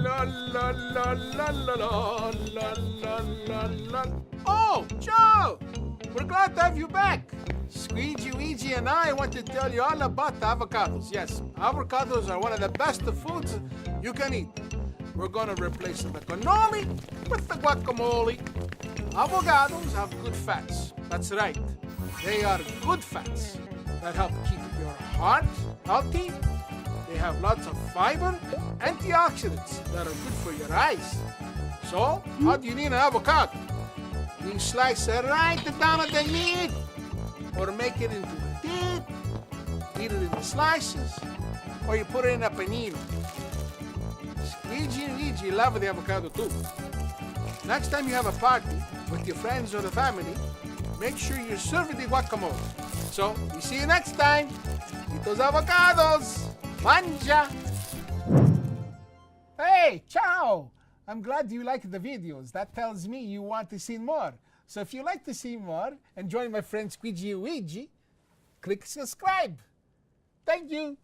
La la la la la la la la la la. Oh, Joe! We're glad to have you back. Squeegee, Ouija, and I want to tell you all about the avocados. Yes, avocados are one of the best foods you can eat. We're going to replace the cannoli with the guacamole. Avocados have good fats. That's right. They are good fats that help keep your heart healthy. They have lots of fiber, antioxidants that are good for your eyes. So, how do you need an avocado? You slice it right down at the meat, or make it into a dip, eat it in slices, or you put it in a panino. Squeegee and Ouija love the avocado too. Next time you have a party with your friends or the family, make sure you serve the guacamole. So, we see you next time. Eat those avocados. Manja! Hey, ciao! I'm glad you like the videos. That tells me you want to see more. So if you like to see more and join my friend Squeegee Ouija, click subscribe. Thank you.